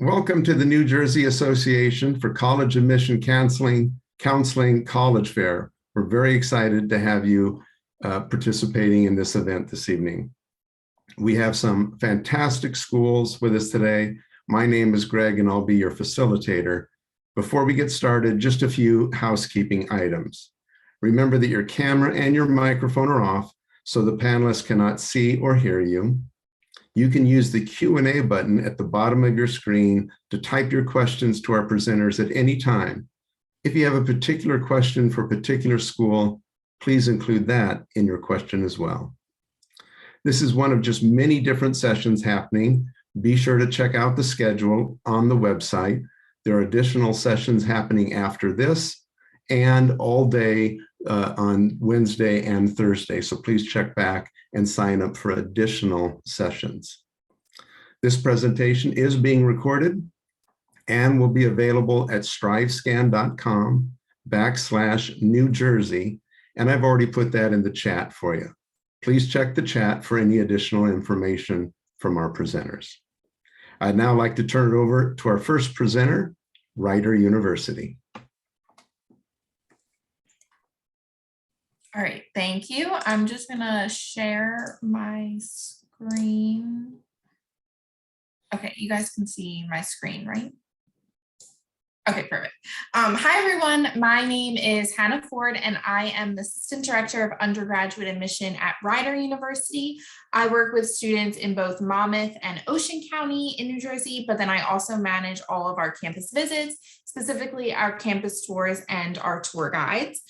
Welcome to the New Jersey Association for College Admission Counseling College Fair. We're very excited to have you participating in this event this evening. We have some fantastic schools with us today. My name is Greg and I'll be your facilitator. Before we get started, just a few housekeeping items. Remember that your camera and your microphone are off so the panelists cannot see or hear you. You can use the Q&A button at the bottom of your screen to type your questions to our presenters at any time. If you have a particular question for a particular school, please include that in your question as well. This is one of just many different sessions happening. Be sure to check out the schedule on the website. There are additional sessions happening after this and all day on Wednesday and Thursday. So please check back and sign up for additional sessions. This presentation is being recorded and will be available at strivescan.com/New Jersey. And I've already put that in the chat for you. Please check the chat for any additional information from our presenters. I'd now like to turn it over to our first presenter, Rider University. All right, thank you. I'm just gonna share my screen. Okay, you guys can see my screen, right? Okay, perfect. Hi, everyone. My name is Hannah Ford, and I am the Assistant Director of Undergraduate Admission at Rider University. I work with students in both Monmouth and Ocean County in New Jersey, but then I also manage all of our campus visits, specifically our campus tours and our tour guides.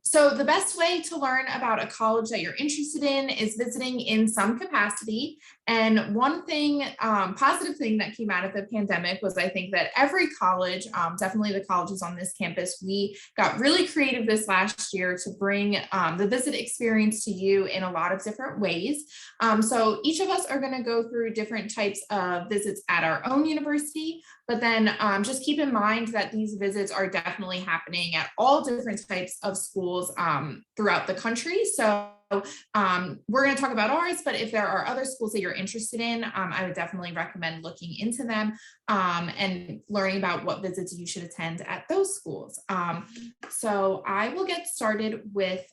So the best way to learn about a college that you're interested in is visiting in some capacity. And one thing, positive thing that came out of the pandemic was I think that every college, definitely the colleges on this campus, we got really creative this last year to bring the visit experience to you in a lot of different ways. So each of us are going to go through different types of visits at our own university, but then just keep in mind that these visits are definitely happening at all different types of schools throughout the country. So we're going to talk about ours, but if there are other schools that you're interested in, I would definitely recommend looking into them and learning about what visits you should attend at those schools. So I will get started with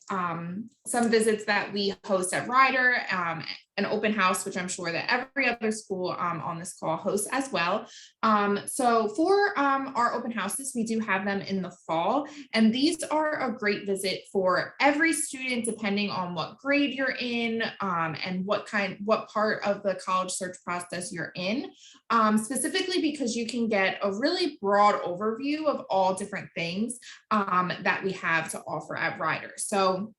some visits that we host at Rider, an open house, which I'm sure that every other school on this call hosts as well. So for our open houses, we do have them in the fall, and these are a great visit for every student, depending on what grade you're in and what part of the college search process you're in, specifically because you can get a really broad overview of all different things that we have to offer at Rider. So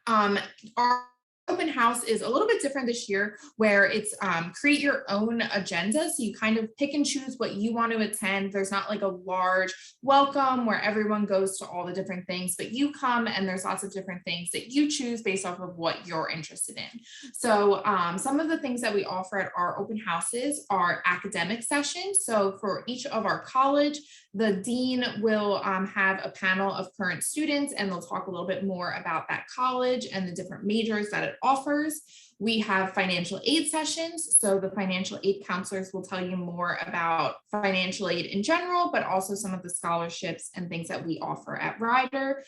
our open house is a little bit different this year, where it's create your own agenda. So you kind of pick and choose what you want to attend. There's not like a large welcome where everyone goes to all the different things, but you come and there's lots of different things that you choose based off of what you're interested in. So some of the things that we offer at our open houses are academic sessions. So for each of our college, the dean will have a panel of current students, and they'll talk a little bit more about that college and the different majors that it offers. We have financial aid sessions. So the financial aid counselors will tell you more about financial aid in general, but also some of the scholarships and things that we offer at Rider.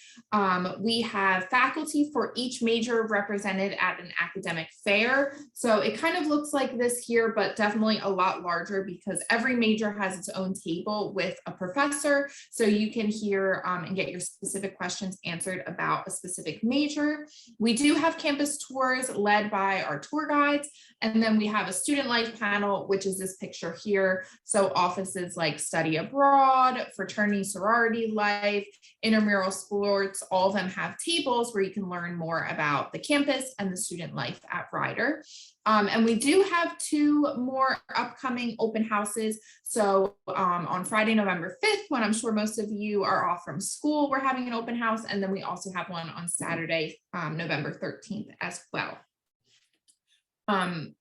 We have faculty for each major represented at an academic fair. So it kind of looks like this here, but definitely a lot larger because every major has its own table with a professor. So you can hear and get your specific questions answered about a specific major. We do have campus tours led by our tour guides. And then we have a student life panel, which is this picture here. So offices like study abroad, fraternity, sorority life, intramural sports, all of them have tables where you can learn more about the campus and the student life at Rider. And we do have 2 more upcoming open houses. So on Friday, November 5th, when I'm sure most of you are off from school, we're having an open house. And then we also have one on Saturday, November 13th as well.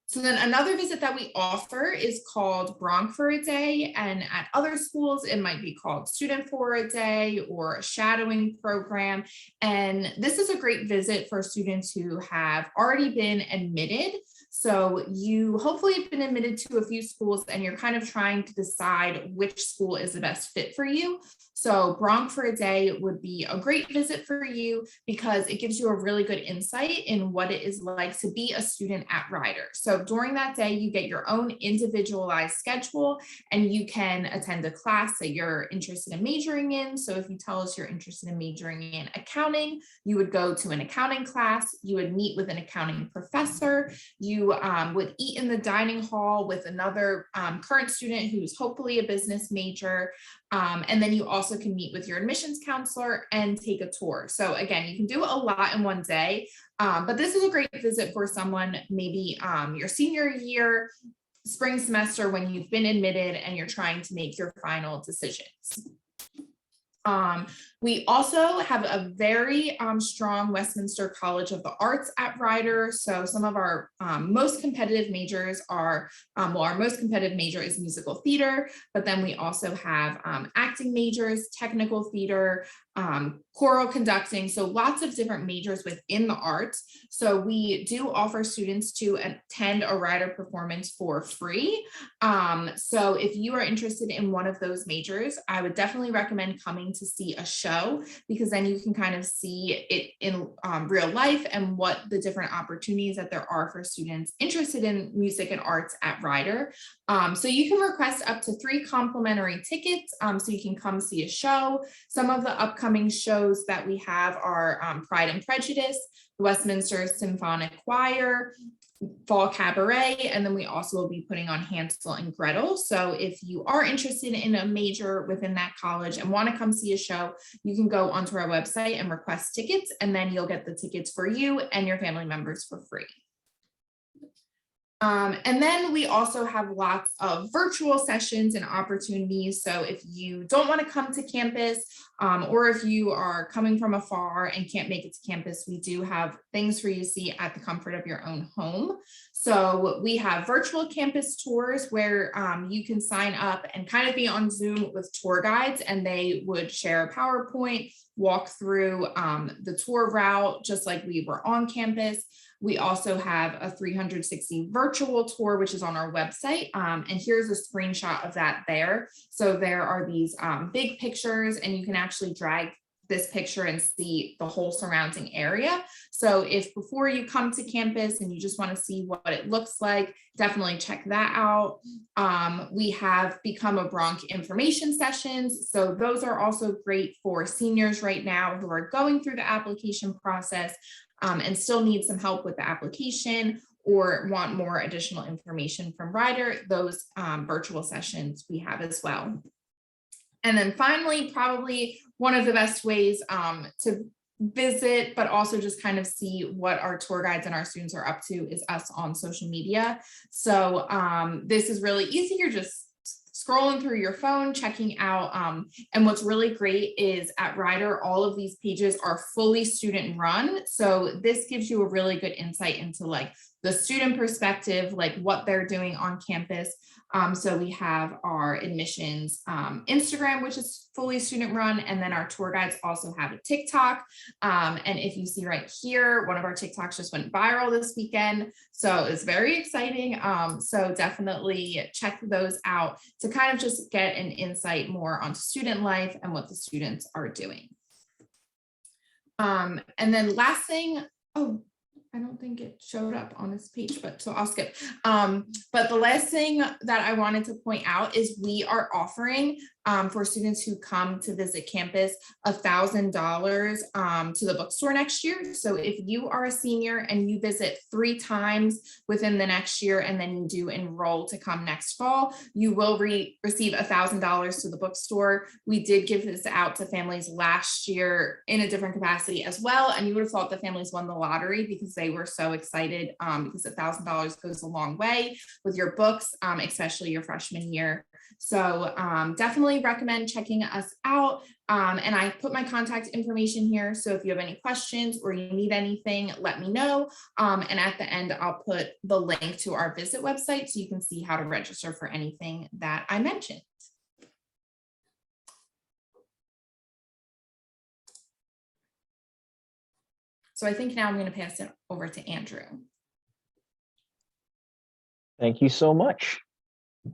So then another visit that we offer is called Bronc for a Day, and at other schools it might be called Student for a Day or a shadowing program. And this is a great visit for students who have already been admitted. So So you hopefully have been admitted to a few schools and you're kind of trying to decide which school is the best fit for you. So Bronx for a Day would be a great visit for you because it gives you a really good insight in what it is like to be a student at Rider. So during that day, you get your own individualized schedule and you can attend a class that you're interested in majoring in. So if you tell us you're interested in majoring in accounting, you would go to an accounting class, you would meet with an accounting professor, you would eat in the dining hall with another current student who's hopefully a business major. And then you also can meet with your admissions counselor and take a tour. So again, you can do a lot in one day, but this is a great visit for someone maybe your senior year, spring semester when you've been admitted and you're trying to make your final decisions. We also have a very strong Westminster College of the Arts at Rider. So some of our most competitive majors are, well, our most competitive major is musical theater, but then we also have acting majors, technical theater, choral conducting, so lots of different majors within the arts. So we do offer students to attend a Rider performance for free. So if you are interested in one of those majors, I would definitely recommend coming to see a show, because then you can kind of see it in real life and what the different opportunities that there are for students interested in music and arts at Rider. So you can request up to 3 complimentary tickets, so you can come see a show. Some of the upcoming shows that we have are Pride and Prejudice, the Westminster Symphonic Choir, Fall Cabaret, and then we also will be putting on Hansel and Gretel. So if you are interested in a major within that college and want to come see a show, you can go onto our website and request tickets, and then you'll get the tickets for you and your family members for free. And then we also have lots of virtual sessions and opportunities. So if you don't want to come to campus, or if you are coming from afar and can't make it to campus, we do have things for you to see at the comfort of your own home. So we have virtual campus tours where you can sign up and kind of be on Zoom with tour guides, and they would share a PowerPoint, walk through the tour route, just like we were on campus. We also have a 360 virtual tour, which is on our website. And here's a screenshot of that there. So there are these big pictures, and you can actually drag this picture and see the whole surrounding area. So if before you come to campus and you just want to see what it looks like, definitely check that out. We have Become a Bronx information sessions. So those are also great for seniors right now who are going through the application process and still need some help with the application or want more additional information from Rider. Those virtual sessions we have as well. And then finally, probably one of the best ways to visit, but also just kind of see what our tour guides and our students are up to, is us on social media. So this is really easy. You're just scrolling through your phone, checking out. And what's really great is at Rider, all of these pages are fully student run. So this gives you a really good insight into like the student perspective, like what they're doing on campus. So we have our admissions Instagram, which is fully student run. And then our tour guides also have a TikTok. And if you see right here, one of our TikToks just went viral this weekend. So it's very exciting. So definitely check those out to kind of just get an insight more onto student life and what the students are doing. And then last thing, oh, I don't think it showed up on this page, but so I'll skip. But the last thing that I wanted to point out is we are offering for students who come to visit campus $1,000 to the bookstore next year. So if you are a senior and you visit 3 times within the next year and then you do enroll to come next fall, you will receive $1,000 to the bookstore. We did give this out to families last year in a different capacity as well. And you would have thought the families won the lottery because they were so excited because $1,000 goes a long way with your books, especially your freshman year. So definitely recommend checking us out. And I put my contact information here. So if you have any questions or you need anything, let me know. And at the end, I'll put the link to our visit website so you can see how to register for anything that I mentioned. So I think now I'm going to pass it over to Andrew. Thank you so much.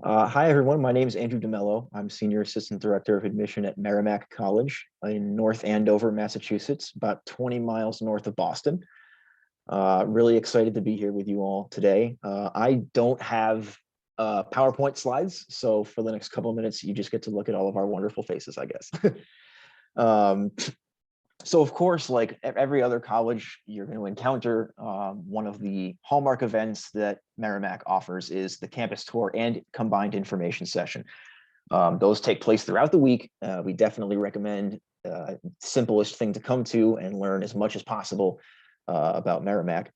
Hi, everyone. My name is Andrew Demello. I'm Senior Assistant Director of Admission at Merrimack College in North Andover, Massachusetts, about 20 miles north of Boston. Really excited to be here with you all today. I don't have PowerPoint slides, so for the next couple of minutes, you just get to look at all of our wonderful faces, I guess. So of course, like every other college, you're going to encounter one of the hallmark events that Merrimack offers is the campus tour and combined information session. Those take place throughout the week. We definitely recommend simplest thing to come to and learn as much as possible about Merrimack.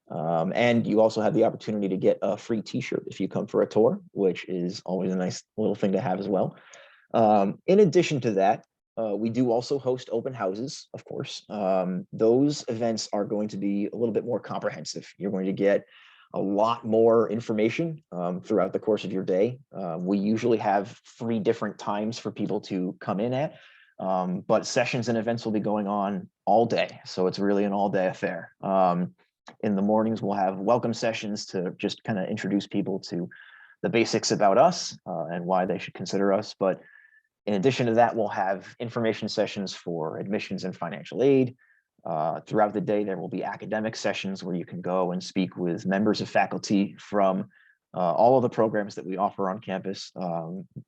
And you also have the opportunity to get a free t-shirt if you come for a tour, which is always a nice little thing to have as well. In addition to that, we do also host open houses, of course. Those events are going to be a little bit more comprehensive. You're going to get a lot more information throughout the course of your day. We usually have 3 different times for people to come in at, but sessions and events will be going on all day. So it's really an all-day affair. In the mornings, we'll have welcome sessions to just kind of introduce people to the basics about us and why they should consider us. But in addition to that, we'll have information sessions for admissions and financial aid. Throughout the day, there will be academic sessions where you can go and speak with members of faculty from all of the programs that we offer on campus.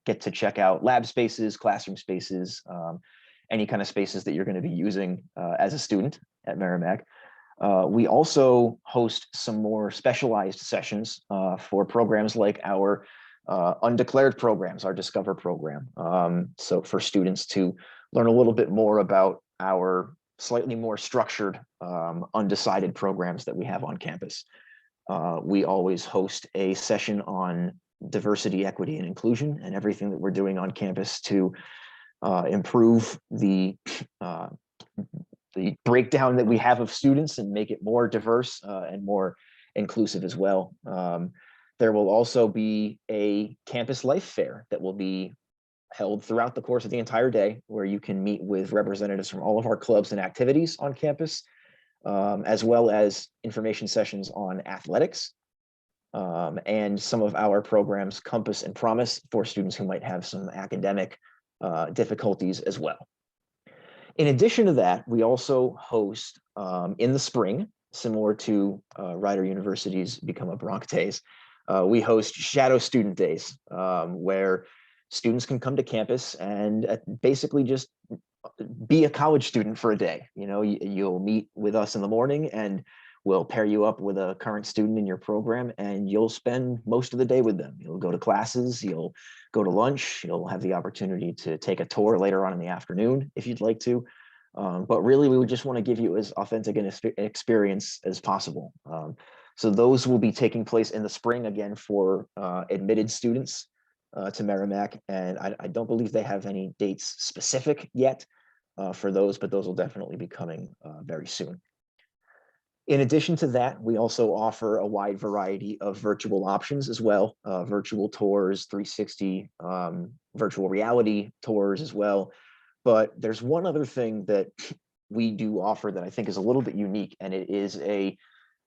Get to check out lab spaces, classroom spaces, any kind of spaces that you're going to be using as a student at Merrimack. We also host some more specialized sessions for programs like our undeclared programs, our Discover program. So for students to learn a little bit more about our slightly more structured undecided programs that we have on campus. We always host a session on diversity, equity, and inclusion and everything that we're doing on campus to improve the breakdown that we have of students and make it more diverse and more inclusive as well. There will also be a campus life fair that will be held throughout the course of the entire day, where you can meet with representatives from all of our clubs and activities on campus, as well as information sessions on athletics and some of our programs, Compass and Promise, for students who might have some academic difficulties as well. In addition to that, we also host in the spring, similar to Rider University's Become a Bronc Days, we host Shadow Student Days, where students can come to campus and basically just be a college student for a day. You know, you'll meet with us in the morning and we'll pair you up with a current student in your program and you'll spend most of the day with them. You'll go to classes, you'll go to lunch, you'll have the opportunity to take a tour later on in the afternoon if you'd like to. But really, we would just want to give you as authentic an experience as possible. So those will be taking place in the spring, again, for admitted students to Merrimack. And I don't believe they have any dates specific yet for those, but those will definitely be coming very soon. In addition to that, we also offer a wide variety of virtual options as well, virtual tours, 360, virtual reality tours as well. But there's one other thing that we do offer that I think is a little bit unique, and it is a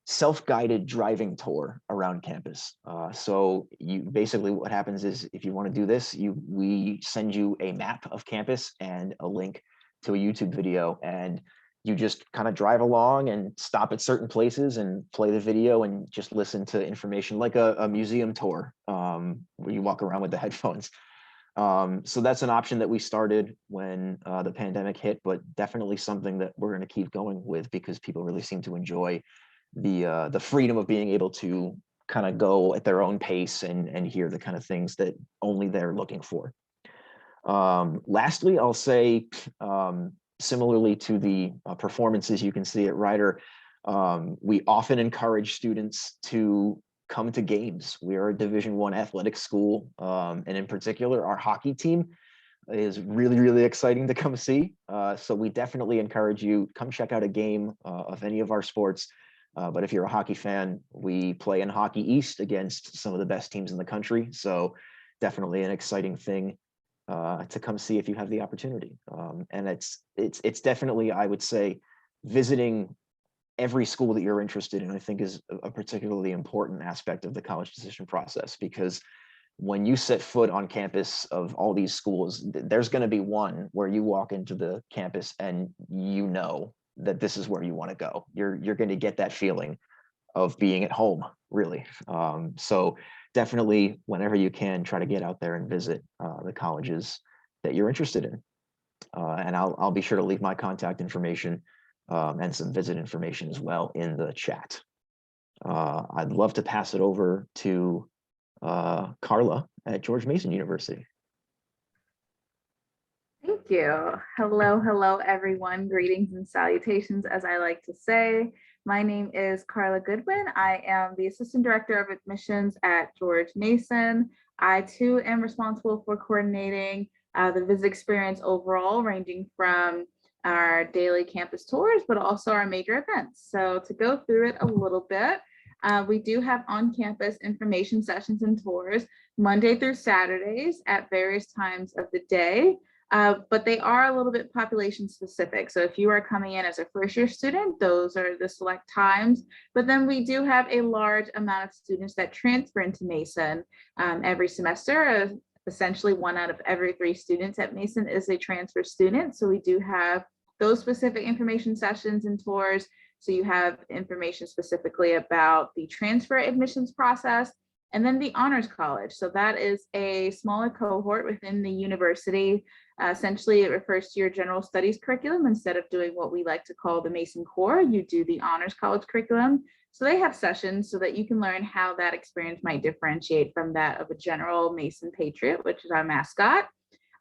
self-guided driving tour around campus. So you basically, what happens is if you want to do this, we send you a map of campus and a link to a YouTube video, and you just kind of drive along and stop at certain places and play the video and just listen to information like a museum tour where you walk around with the headphones. So that's an option that we started when the pandemic hit, but definitely something that we're going to keep going with because people really seem to enjoy the freedom of being able to kind of go at their own pace and hear the kind of things that only they're looking for. Lastly, I'll say, similarly to the performances you can see at Rider, we often encourage students to come to games. We are a Division I athletic school, and in particular, our hockey team is really, really exciting to come see. So we definitely encourage you, come check out a game of any of our sports. But if you're a hockey fan, we play in Hockey East against some of the best teams in the country. So definitely an exciting thing to come see if you have the opportunity. And it's definitely, I would say, visiting every school that you're interested in, I think, is a particularly important aspect of the college decision process, because when you set foot on campus of all these schools, there's going to be one where you walk into the campus and you know that this is where you want to go. You're going to get that feeling of being at home, really. So definitely, whenever you can, try to get out there and visit the colleges that you're interested in. And I'll be sure to leave my contact information and some visit information as well in the chat. I'd love to pass it over to Carla at George Mason University. Thank you. Hello, hello, everyone. Greetings and salutations, as I like to say. My name is Carla Goodwin. I am the Assistant Director of Admissions at George Mason. I, too, am responsible for coordinating the visit experience overall, ranging from our daily campus tours, but also our major events. So to go through it a little bit, we do have on-campus information sessions and tours Monday through Saturdays at various times of the day. But they are a little bit population specific. So if you are coming in as a first year student, those are the select times. But then we do have a large amount of students that transfer into Mason every semester. Essentially 1 out of every 3 students at Mason is a transfer student. So we do have those specific information sessions and tours. So you have information specifically about the transfer admissions process. And then the Honors College. So that is a smaller cohort within the university. Essentially, it refers to your general studies curriculum. Instead of doing what we like to call the Mason Core, you do the Honors College curriculum. So they have sessions so that you can learn how that experience might differentiate from that of a general Mason Patriot, which is our mascot.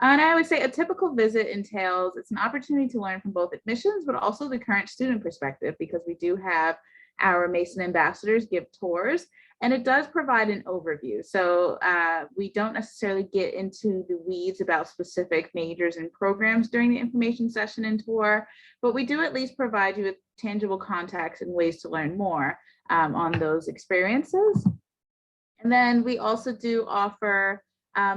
And I would say a typical visit entails, it's an opportunity to learn from both admissions, but also the current student perspective, because we do have our Mason ambassadors give tours. And it does provide an overview. So we don't necessarily get into the weeds about specific majors and programs during the information session and tour, but we do at least provide you with tangible context and ways to learn more on those experiences. And then we also do offer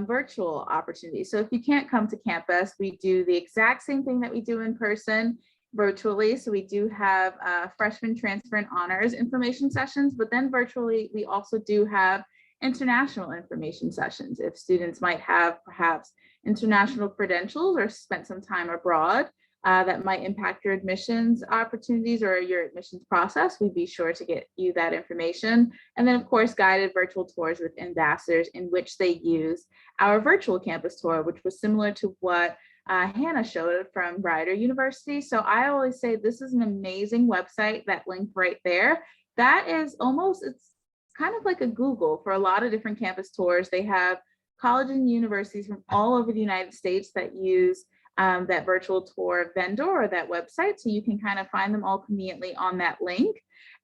virtual opportunities. So if you can't come to campus, we do the exact same thing that we do in person virtually. So we do have freshman transfer and honors information sessions, but then virtually we also do have international information sessions. If students might have perhaps international credentials or spent some time abroad that might impact your admissions opportunities or your admissions process, we'd be sure to get you that information. And then of course, guided virtual tours with ambassadors in which they use our virtual campus tour, which was similar to what Hannah showed from Rider University. So I always say this is an amazing website, that link right there. That is almost, it's kind of like a Google for a lot of different campus tours. They have colleges and universities from all over the United States that use that virtual tour vendor or that website. So you can kind of find them all conveniently on that link.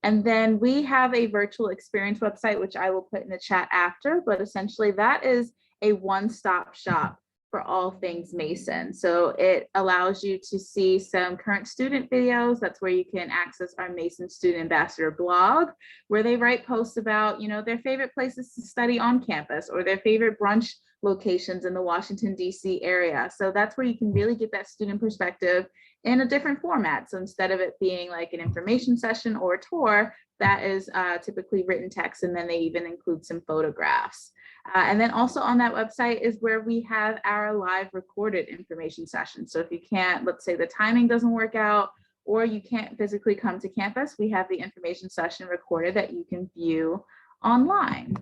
And then we have a virtual experience website, which I will put in the chat after, but essentially that is a one-stop shop for all things Mason. So it allows you to see some current student videos. That's where you can access our Mason Student Ambassador blog, where they write posts about, you know, their favorite places to study on campus or their favorite brunch locations in the Washington, D.C. area. So that's where you can really get that student perspective in a different format. So instead of it being like an information session or a tour, that is typically written text, and then they even include some photographs. And then also on that website is where we have our live recorded information sessions. So if you can't, let's say the timing doesn't work out, or you can't physically come to campus, we have the information session recorded that you can view online.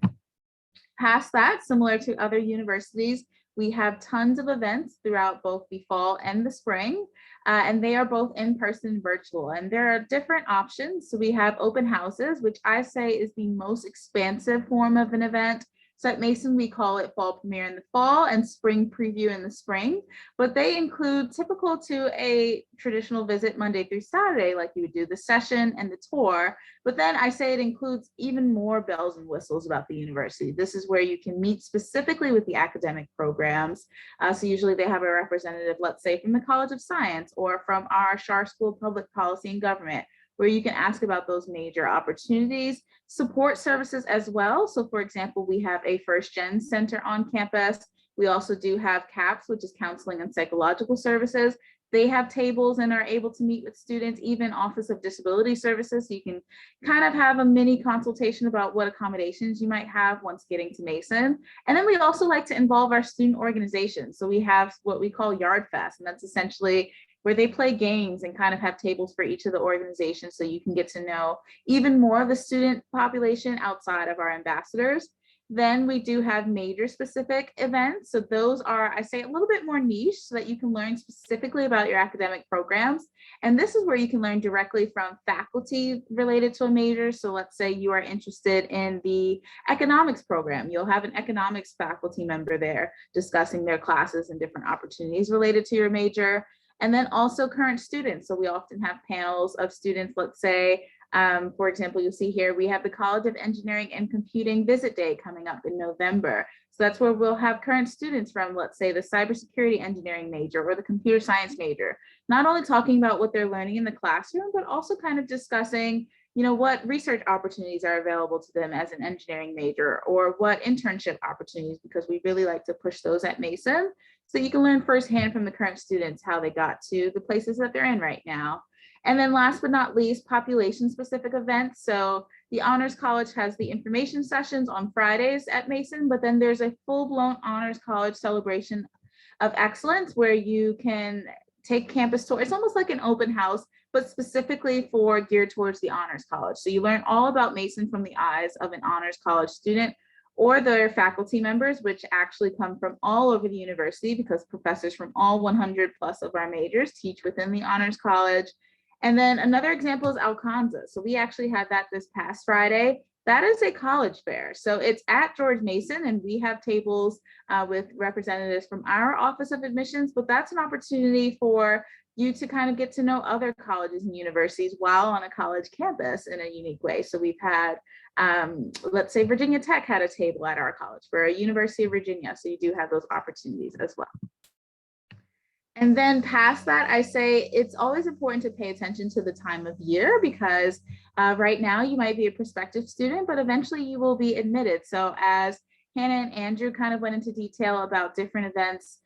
Past that, similar to other universities, we have tons of events throughout both the fall and the spring, and they are both in person and virtual. And there are different options. So we have open houses, which I say is the most expansive form of an event. So at Mason, we call it fall premiere in the fall and spring preview in the spring, but they include typical to a traditional visit Monday through Saturday, like you would do the session and the tour. But then I say it includes even more bells and whistles about the university. This is where you can meet specifically with the academic programs. So usually they have a representative, let's say from the College of Science or from our Schar School of Public Policy and Government, where you can ask about those major opportunities, support services as well. So for example, we have a First Gen Center on campus. We also do have CAPS, which is counseling and psychological services. They have tables and are able to meet with students, even Office of Disability Services. So you can kind of have a mini consultation about what accommodations you might have once getting to Mason. And then we also like to involve our student organizations. So we have what we call Yard Fest, and that's essentially where they play games and kind of have tables for each of the organizations, so you can get to know even more of the student population outside of our ambassadors. Then we do have major specific events. So those are, I say, a little bit more niche so that you can learn specifically about your academic programs. And this is where you can learn directly from faculty related to a major. So let's say you are interested in the economics program. You'll have an economics faculty member there discussing their classes and different opportunities related to your major. And then also current students. So we often have panels of students, let's say, for example, you'll see here, we have the College of Engineering and Computing Visit Day coming up in November. So that's where we'll have current students from, let's say, the cybersecurity engineering major or the computer science major, not only talking about what they're learning in the classroom, but also kind of discussing, you know, what research opportunities are available to them as an engineering major, or what internship opportunities, because we really like to push those at Mason. So you can learn firsthand from the current students how they got to the places that they're in right now. And then last but not least, population specific events. So the Honors College has the information sessions on Fridays at Mason, but then there's a full-blown Honors College celebration of excellence where you can take campus tour. It's almost like an open house, but specifically geared towards the Honors College. So you learn all about Mason from the eyes of an Honors College student or their faculty members, which actually come from all over the university, because professors from all 100 plus of our majors teach within the Honors College. And then another example is Alcanza. So we actually had that this past Friday. That is a college fair. So it's at George Mason, and we have tables with representatives from our Office of Admissions, but that's an opportunity for you to kind of get to know other colleges and universities while on a college campus in a unique way. So we've had, let's say Virginia Tech had a table at our college for a University of Virginia. So you do have those opportunities as well. And then past that, I say it's always important to pay attention to the time of year, because right now you might be a prospective student, but eventually you will be admitted. So as Hannah and Andrew kind of went into detail about different events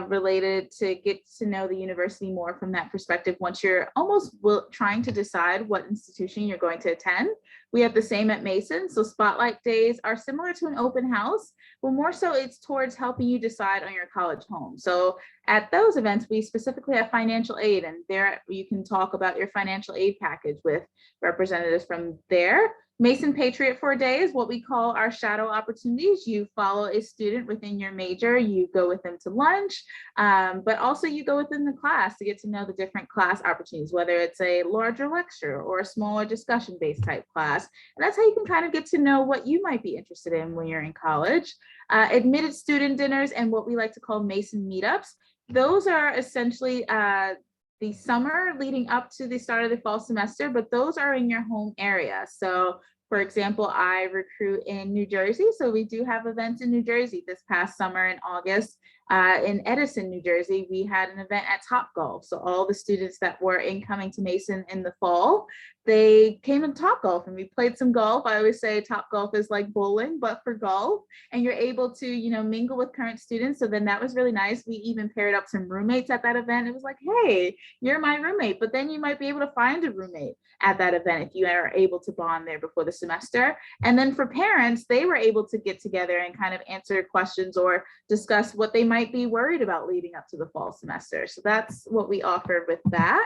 related to get to know the university more from that perspective, once you're almost trying to decide what institution you're going to attend. We have the same at Mason. So spotlight days are similar to an open house, but more so it's towards helping you decide on your college home. So at those events, we specifically have financial aid, and there you can talk about your financial aid package with representatives from there. Mason Patriot 4 Day is what we call our shadow opportunities. You follow a student within your major, you go with them to lunch, but also you go within the class to get to know the different class opportunities, whether it's a larger lecture or a smaller discussion-based type class. And that's how you can kind of get to know what you might be interested in when you're in college. Admitted student dinners and what we like to call Mason meetups. Those are essentially the summer leading up to the start of the fall semester, but those are in your home area. So for example, I recruit in New Jersey. So we do have events in New Jersey. This past summer in August, in Edison, New Jersey, we had an event at Topgolf. So all the students that were incoming to Mason in the fall, they came to Topgolf and we played some golf. I always say Topgolf is like bowling, but for golf, and you're able to, you know, mingle with current students. So then that was really nice. We even paired up some roommates at that event. It was like, hey, you're my roommate, but then you might be able to find a roommate at that event if you are able to bond there before the semester. And then for parents, they were able to get together and kind of answer questions or discuss what they might be worried about leading up to the fall semester. So that's what we offer with that.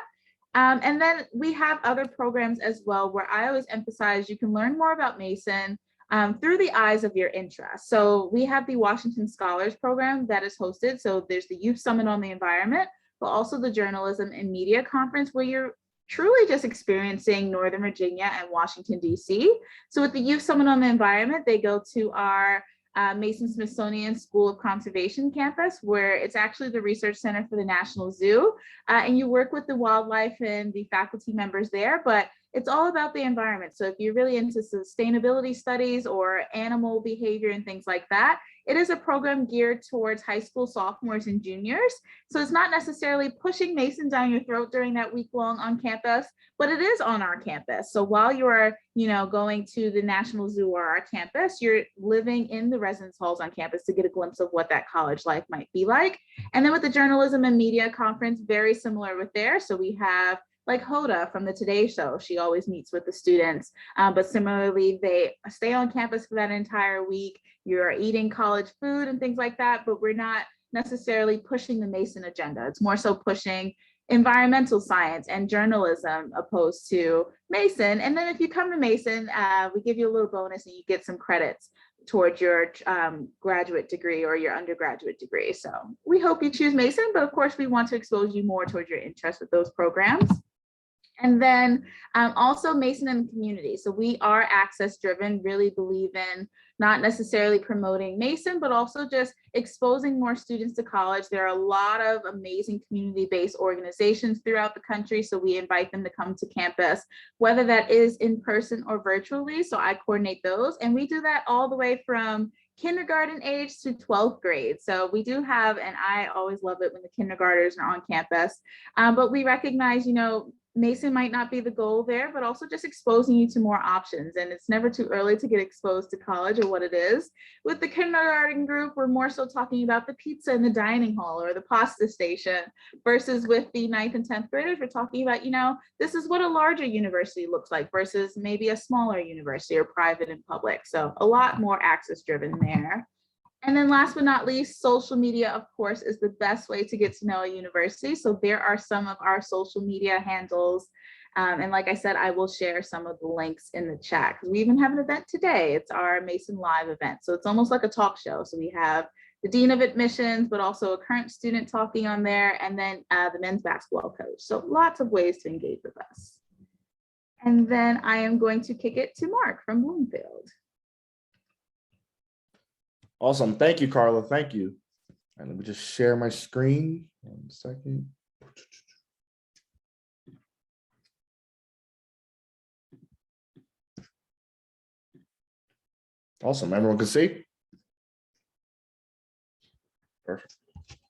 And then we have other programs as well, where I always emphasize you can learn more about Mason through the eyes of your interests. So we have the Washington Scholars Program that is hosted. So there's the Youth Summit on the Environment, but also the Journalism and Media Conference, where you're truly just experiencing Northern Virginia and Washington, D.C. So with the Youth Summit on the Environment, they go to our Mason Smithsonian School of Conservation campus, where it's actually the research center for the National Zoo. And you work with the wildlife and the faculty members there, but it's all about the environment. So if you're really into sustainability studies or animal behavior and things like that, it is a program geared towards high school sophomores and juniors. So it's not necessarily pushing Mason down your throat during that week long on campus, but it is on our campus. So while you are, going to the National Zoo or our campus, you're living in the residence halls on campus to get a glimpse of what that college life might be like. And then with the Journalism and Media Conference, very similar with there. So we have like Hoda from the Today Show. She always meets with the students, but similarly, they stay on campus for that entire week. You're eating college food and things like that, but we're not necessarily pushing the Mason agenda. It's more so pushing environmental science and journalism opposed to Mason. And then if you come to Mason, we give you a little bonus and you get some credits towards your graduate degree or your undergraduate degree. So we hope you choose Mason, but of course we want to expose you more towards your interest with those programs. And then also Mason and the community. So we are access driven, really believe in not necessarily promoting Mason, but also just exposing more students to college. There are a lot of amazing community-based organizations throughout the country. So we invite them to come to campus, whether that is in person or virtually. So I coordinate those. And we do that all the way from kindergarten age to 12th grade. So we do have, and I always love it when the kindergartners are on campus, but we recognize, Mason might not be the goal there, but also just exposing you to more options. And it's never too early to get exposed to college or what it is. With the kindergarten group, we're more so talking about the pizza in the dining hall or the pasta station, versus with the 9th and 10th graders, we're talking about, this is what a larger university looks like versus maybe a smaller university or private and public. So a lot more access driven there. And then last but not least, social media, of course, is the best way to get to know a university. So there are some of our social media handles. And like I said, I will share some of the links in the chat. We even have an event today. It's our Mason Live event. So it's almost like a talk show. So we have the Dean of Admissions, but also a current student talking on there, and then the men's basketball coach. So lots of ways to engage with us. And then I am going to kick it to Mark from Bloomfield. Awesome. Thank you, Carla. Thank you. And let me just share my screen. 1 second. Awesome. Everyone can see? Perfect.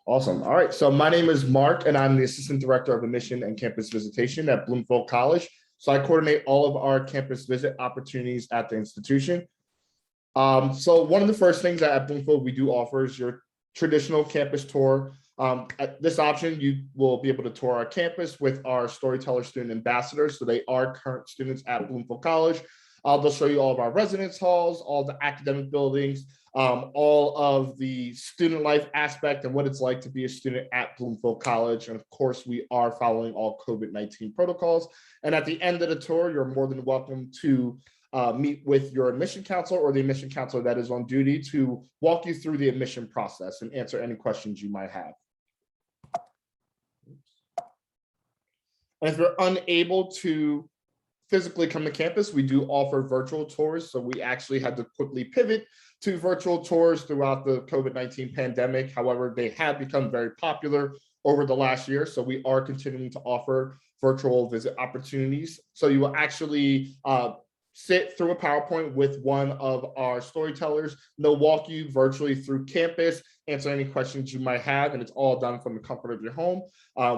Awesome. All right. So my name is Mark, and I'm the Assistant Director of Admission and Campus Visitation at Bloomfield College. So I coordinate all of our campus visit opportunities at the institution. So one of the first things that at Bloomfield we do offer is your traditional campus tour. At this option, you will be able to tour our campus with our storyteller student ambassadors. So they are current students at Bloomfield College. They'll show you all of our residence halls, all the academic buildings, all of the student life aspect and what it's like to be a student at Bloomfield College. And of course, we are following all COVID-19 protocols. And at the end of the tour, you're more than welcome to meet with your admission counselor or the admission counselor that is on duty to walk you through the admission process and answer any questions you might have. And if you're unable to physically come to campus, we do offer virtual tours. So we actually had to quickly pivot to virtual tours throughout the COVID-19 pandemic. However, they have become very popular over the last year. So we are continuing to offer virtual visit opportunities. So you will actually sit through a PowerPoint with one of our storytellers. They'll walk you virtually through campus, answer any questions you might have, and it's all done from the comfort of your home.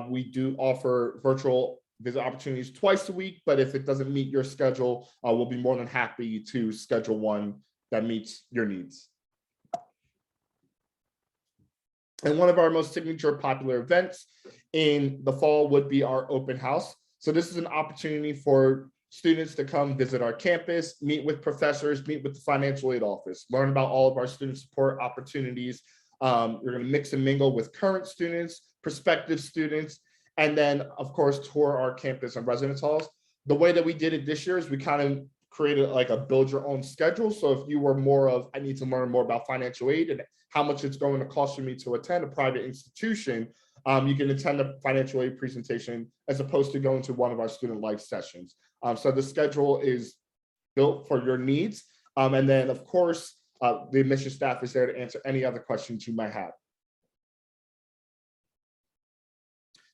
We do offer virtual visit opportunities twice a week, but if it doesn't meet your schedule, we'll be more than happy to schedule one that meets your needs. And one of our most signature popular events in the fall would be our open house. So this is an opportunity for students to come visit our campus, meet with professors, meet with the financial aid office, learn about all of our student support opportunities. You're going to mix and mingle with current students, prospective students, and then of course tour our campus and residence halls. The way that we did it this year is we kind of created like a build your own schedule. So if you were more of, I need to learn more about financial aid and how much it's going to cost for me to attend a private institution, you can attend a financial aid presentation as opposed to going to one of our student life sessions. So the schedule is built for your needs. And then of course, the admission staff is there to answer any other questions you might have.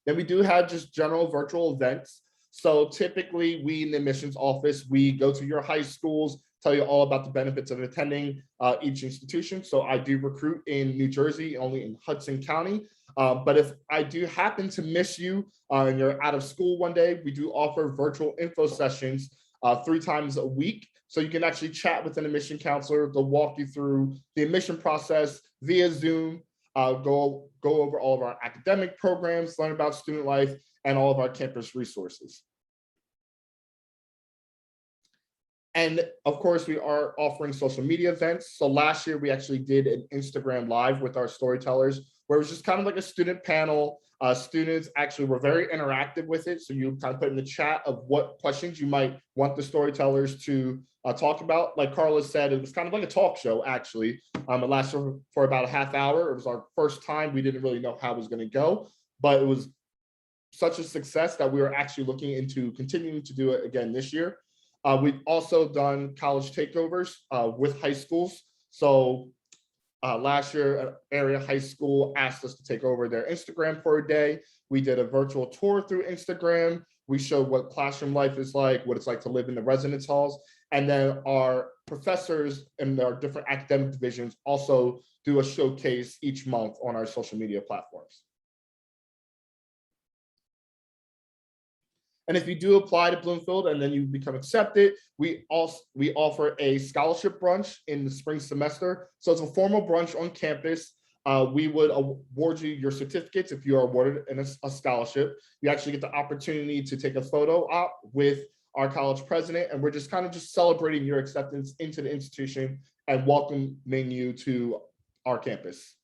Then we do have just general virtual events. So typically we in the admissions office, we go to your high schools, tell you all about the benefits of attending each institution. So I do recruit in New Jersey, only in Hudson County. But if I do happen to miss you and you're out of school one day, we do offer virtual info sessions 3 times a week. So you can actually chat with an admission counselor. They'll walk you through the admission process via Zoom, go over all of our academic programs, learn about student life, and all of our campus resources. And of course, we are offering social media events. So last year, we actually did an Instagram Live with our storytellers, where it was just kind of like a student panel. Students actually were very interactive with it. So you kind of put in the chat of what questions you might want the storytellers to talk about. Like Carla said, it was kind of like a talk show, actually. It lasted for about a half hour. It was our first time. We didn't really know how it was going to go, but it was such a success that we were actually looking into continuing to do it again this year. We've also done college takeovers with high schools. So last year, an area high school asked us to take over their Instagram for a day. We did a virtual tour through Instagram. We showed what classroom life is like, what it's like to live in the residence halls. And then our professors in our different academic divisions also do a showcase each month on our social media platforms. And if you do apply to Bloomfield and then you become accepted, we offer a scholarship brunch in the spring semester. So it's a formal brunch on campus. We would award you your certificates if you are awarded a scholarship. You actually get the opportunity to take a photo op with our college president, and we're just kind of just celebrating your acceptance into the institution and welcoming you to our campus.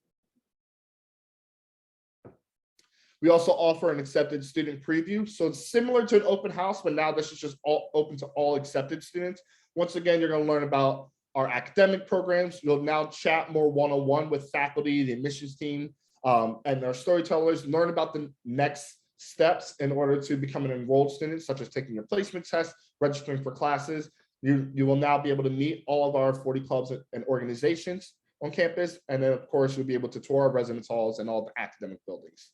We also offer an accepted student preview. So it's similar to an open house, but now this is just all open to all accepted students. Once again, you're going to learn about our academic programs. You'll now chat more one-on-one with faculty, the admissions team, and our storytellers, learn about the next steps in order to become an enrolled student, such as taking your placement test, registering for classes. You will now be able to meet all of our 40 clubs and organizations on campus. And then, of course, you'll be able to tour our residence halls and all the academic buildings.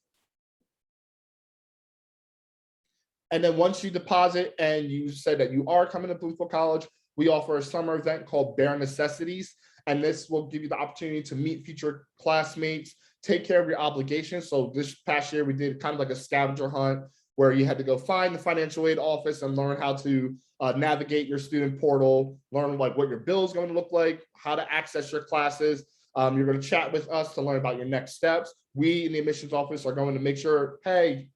And then once you deposit and you say that you are coming to Bloomfield College, we offer a summer event called Bare Necessities. And this will give you the opportunity to meet future classmates, take care of your obligations. So this past year, we did kind of like a scavenger hunt where you had to go find the financial aid office and learn how to navigate your student portal, learn like what your bill is going to look like, how to access your classes. You're going to chat with us to learn about your next steps. We in the admissions office are going to make sure, hey,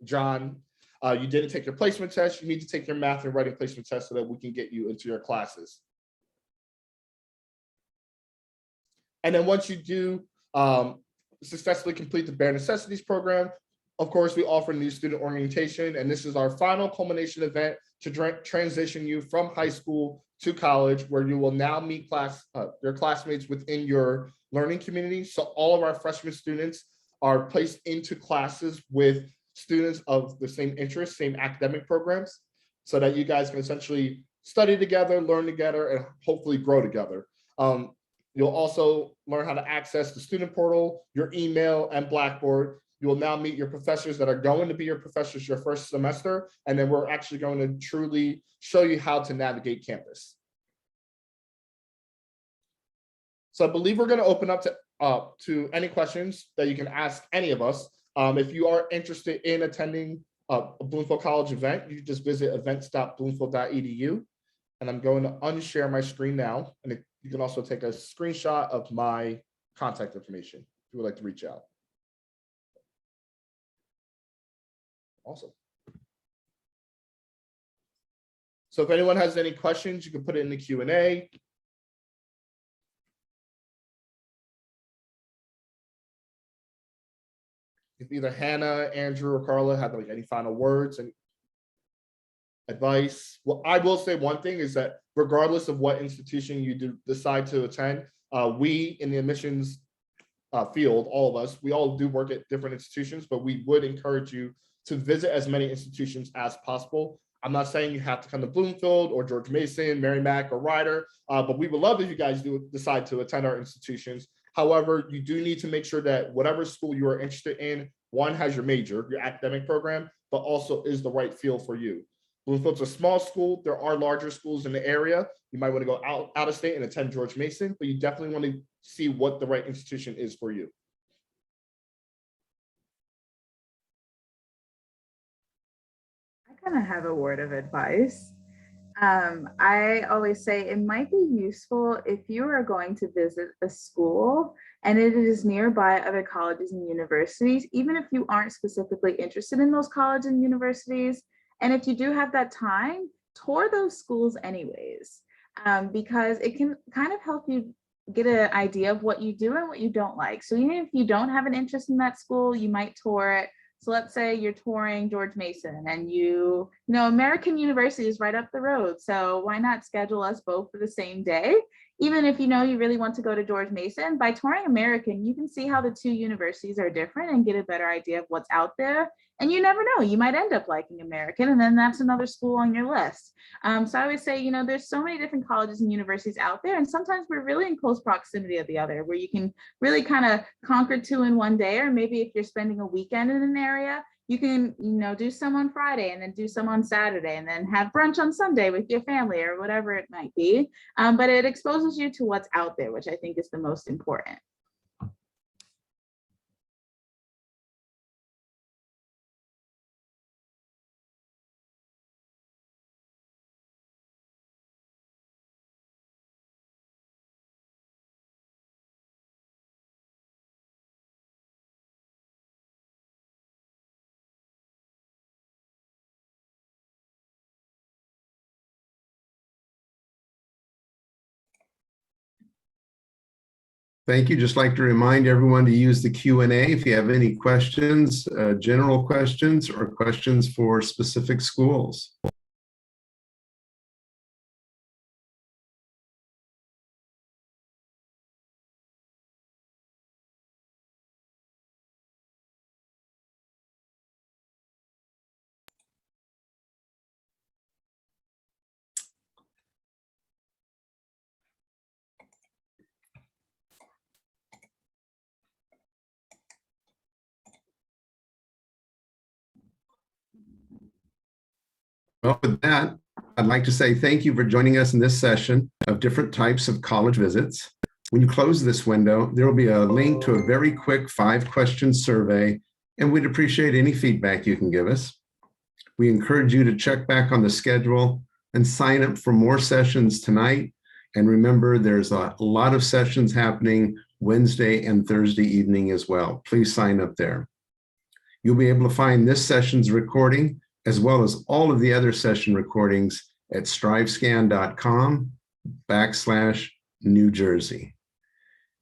John, you didn't take your placement test. You need to take your math and writing placement test so that we can get you into your classes. And then once you do successfully complete the Bare Necessities program, of course, we offer new student orientation. And this is our final culmination event to transition you from high school to college, where you will now meet your classmates within your learning community. So all of our freshman students are placed into classes with students of the same interests, same academic programs, so that you guys can essentially study together, learn together, and hopefully grow together. You'll also learn how to access the student portal, your email, and Blackboard. You will now meet your professors that are going to be your professors your first semester, and then we're actually going to truly show you how to navigate campus. So I believe we're going to open up to any questions that you can ask any of us. If you are interested in attending a Bloomfield College event, you just visit events.bloomfield.edu. And I'm going to unshare my screen now. And you can also take a screenshot of my contact information if you would like to reach out. Awesome. So if anyone has any questions, you can put it in the Q&A. If either Hannah, Andrew, or Carla have like any final words and advice. Well, I will say one thing is that regardless of what institution you decide to attend, we in the admissions field, all of us, we all do work at different institutions, but we would encourage you to visit as many institutions as possible. I'm not saying you have to come to Bloomfield or George Mason, Merrimack, or Rider, but we would love if you guys do decide to attend our institutions. However, you do need to make sure that whatever school you are interested in one, has your major, your academic program, but also is the right field for you. Bloomfield's a small school. There are larger schools in the area. You might want to go out of state and attend George Mason, but you definitely want to see what the right institution is for you. I kind of have a word of advice. I always say it might be useful if you are going to visit a school and it is nearby other colleges and universities, even if you aren't specifically interested in those colleges and universities. And if you do have that time, tour those schools anyways, because it can kind of help you get an idea of what you do and what you don't like. So even if you don't have an interest in that school, you might tour it. So let's say you're touring George Mason and you know, American University is right up the road. So why not schedule us both for the same day? Even if you know you really want to go to George Mason, by touring American, you can see how the two universities are different and get a better idea of what's out there. And you never know, you might end up liking American, and then that's another school on your list. So I always say, you know, there's so many different colleges and universities out there, and sometimes we're really in close proximity of the other, where you can really kind of conquer two in one day, or maybe if you're spending a weekend in an area, you can, you know, do some on Friday and then do some on Saturday and then have brunch on Sunday with your family or whatever it might be. But it exposes you to what's out there, which I think is the most important. Thank you. Just like to remind everyone to use the Q&A if you have any questions, general questions or questions for specific schools. Well, with that, I'd like to say thank you for joining us in this session of different types of college visits. When you close this window, there will be a link to a very quick 5-question survey, and we'd appreciate any feedback you can give us. We encourage you to check back on the schedule and sign up for more sessions tonight. And remember, there's a lot of sessions happening Wednesday and Thursday evening as well. Please sign up there. You'll be able to find this session's recording as well as all of the other session recordings at strivescan.com/New Jersey.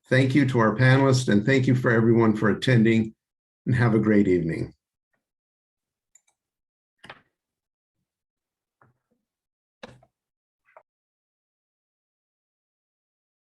Thank you to our panelists and thank you for everyone for attending, and have a great evening.